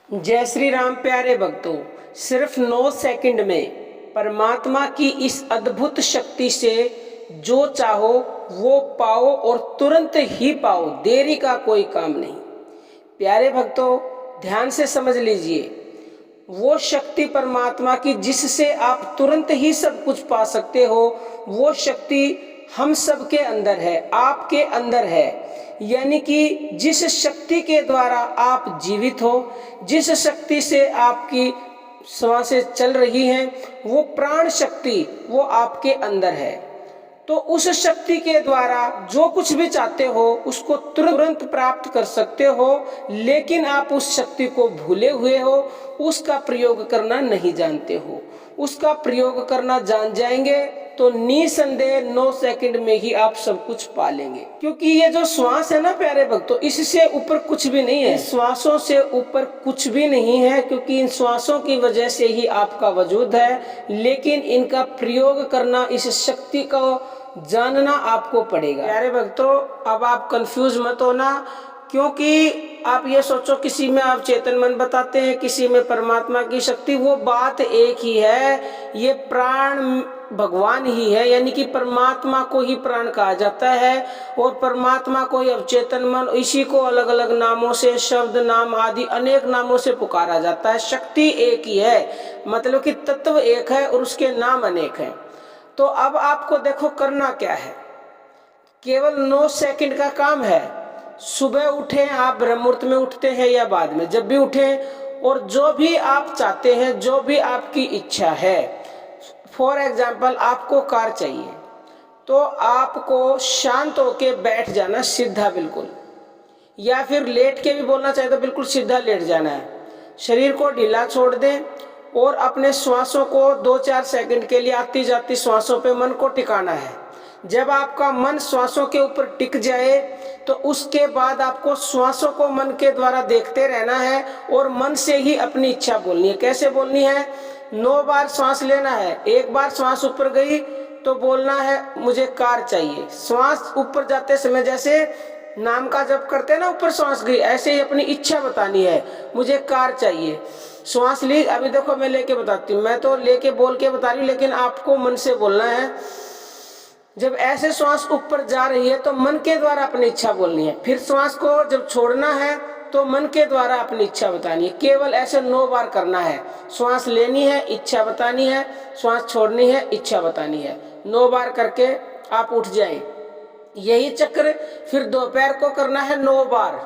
जय श्री राम प्यारे भक्तों, सिर्फ 9 सेकंड में परमात्मा की इस अद्भुत शक्ति से जो चाहो वो पाओ और तुरंत ही पाओ, देरी का कोई काम नहीं। प्यारे भक्तों, ध्यान से समझ लीजिए, वो शक्ति परमात्मा की जिससे आप तुरंत ही सब कुछ पा सकते हो, वो शक्ति हम सब के अंदर है, आपके अंदर है। यानी कि जिस शक्ति के द्वारा आप जीवित हो, जिस शक्ति से आपकी सांसें चल रही हैं, वो प्राण शक्ति वो आपके अंदर है। तो उस शक्ति के द्वारा जो कुछ भी चाहते हो उसको तुरंत प्राप्त कर सकते हो, लेकिन आप उस शक्ति को भूले हुए हो, उसका प्रयोग करना नहीं जानते हो। उसका प्रयोग करना जान जाएंगे तो निसंदेह 9 सेकंड में ही आप सब कुछ पा लेंगे। क्योंकि ये जो श्वास है ना प्यारे भक्तों, इससे ऊपर कुछ भी नहीं है, श्वासों से ऊपर कुछ भी नहीं है, क्योंकि इन श्वासों की वजह से ही आपका वजूद है। लेकिन इनका प्रयोग करना, इस शक्ति को जानना आपको पड़ेगा। प्यारे भक्तों, अब आप कंफ्यूज मत होना, क्योंकि आप ये सोचो किसी में आप चेतन मन बताते हैं, किसी में परमात्मा की शक्ति, वो बात एक ही है। ये प्राण भगवान ही है, यानी कि परमात्मा को ही प्राण कहा जाता है और परमात्मा को ही अवचेतन मन, इसी को अलग अलग नामों से, शब्द नाम आदि अनेक नामों से पुकारा जाता है। शक्ति एक ही है, मतलब कि तत्व एक है और उसके नाम अनेक हैं। तो अब आपको देखो करना क्या है, केवल 9 सेकंड का काम है। सुबह उठें, आप ब्रह्म मुहूर्त में उठते हैं या बाद में, जब भी उठें, और जो भी आप चाहते हैं, जो भी आपकी इच्छा है, फॉर एग्जाम्पल आपको कार चाहिए, तो आपको शांत होके बैठ जाना सीधा बिल्कुल, या फिर लेट के भी बोलना चाहिए तो बिल्कुल सीधा लेट जाना है। शरीर को ढीला छोड़ दें और अपने श्वासों को 2-4 सेकंड के लिए आती जाती श्वासों पे मन को टिकाना है। जब आपका मन श्वासों के ऊपर टिक जाए तो उसके बाद आपको श्वासों को मन के द्वारा देखते रहना है और मन से ही अपनी इच्छा बोलनी है। कैसे बोलनी है? 9 बार श्वास लेना है। एक बार श्वास ऊपर गई तो बोलना है मुझे कार चाहिए। श्वास ऊपर जाते समय जैसे नाम का जप करते हैं ना, ऊपर श्वास गई, ऐसे ही अपनी इच्छा बतानी है, मुझे कार चाहिए। श्वास ली, अभी देखो मैं लेके बताती हूँ, मैं तो लेके बोल के बता रही हूँ, लेकिन आपको मन से बोलना है। जब ऐसे श्वास ऊपर जा रही है तो मन के द्वारा अपनी इच्छा बोलनी है। फिर श्वास को जब छोड़ना है तो मन के द्वारा अपनी इच्छा बतानी है। केवल ऐसे 9 बार करना है। श्वास लेनी है, इच्छा बतानी है, श्वास छोड़नी है, इच्छा बतानी है। 9 बार करके आप उठ जाएं। यही चक्र फिर दोपहर को करना है 9 बार,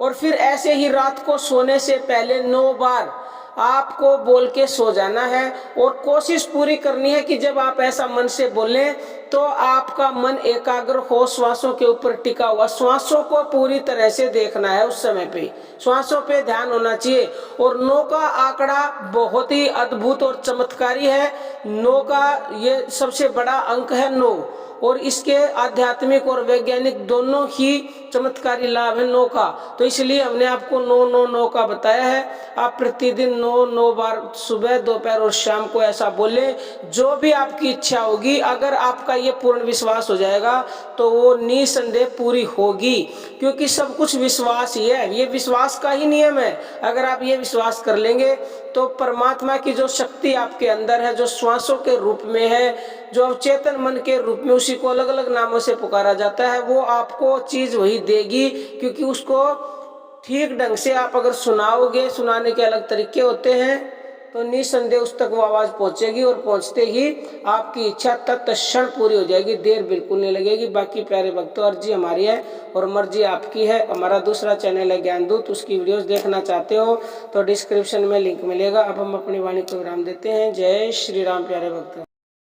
और फिर ऐसे ही रात को सोने से पहले 9 बार आपको बोल के सो जाना है। और कोशिश पूरी करनी है कि जब आप ऐसा मन से बोलें तो आपका मन एकाग्र हो, श्वासों के ऊपर टिका हुआ, श्वासों को पूरी तरह से देखना है। उस समय पे श्वासों पे ध्यान होना चाहिए। और 9 का आंकड़ा बहुत ही अद्भुत और चमत्कारी है। 9 का ये सबसे बड़ा अंक है 9, और इसके आध्यात्मिक और वैज्ञानिक दोनों ही चमत्कारी लाभ है 9 का। तो इसलिए हमने आपको 9-9-9 का बताया है। आप प्रतिदिन 9-9 बार सुबह, दोपहर और शाम को ऐसा बोले, जो भी आपकी इच्छा होगी। अगर आपका ये पूर्ण विश्वास हो जाएगा तो वो निसंदेह पूरी होगी, क्योंकि सब कुछ विश्वास ही है, ये विश्वास का ही नियम है। अगर आप ये विश्वास कर लेंगे तो परमात्मा की जो शक्ति आपके अंदर है, जो श्वासों के रूप में है, जो अवचेतन मन के रूप में, उसी को अलग अलग नामों से पुकारा जाता है, वो आपको चीज वही देगी। क्योंकि उसको ठीक ढंग से आप अगर सुनाओगे, सुनाने के अलग तरीके होते हैं, तो निसंदेह उस तक वो आवाज पहुंचेगी और पहुंचते ही आपकी इच्छा तत्क्षण पूरी हो जाएगी, देर बिल्कुल नहीं लगेगी। बाकी प्यारे भक्तों, अर्जी हमारी है और मर्जी आपकी है। हमारा दूसरा चैनल है ज्ञानदूत, उसकी वीडियोस देखना चाहते हो तो डिस्क्रिप्शन में लिंक मिलेगा। अब हम अपनी वाणी को विराम देते हैं। जय श्री राम प्यारे भक्तों।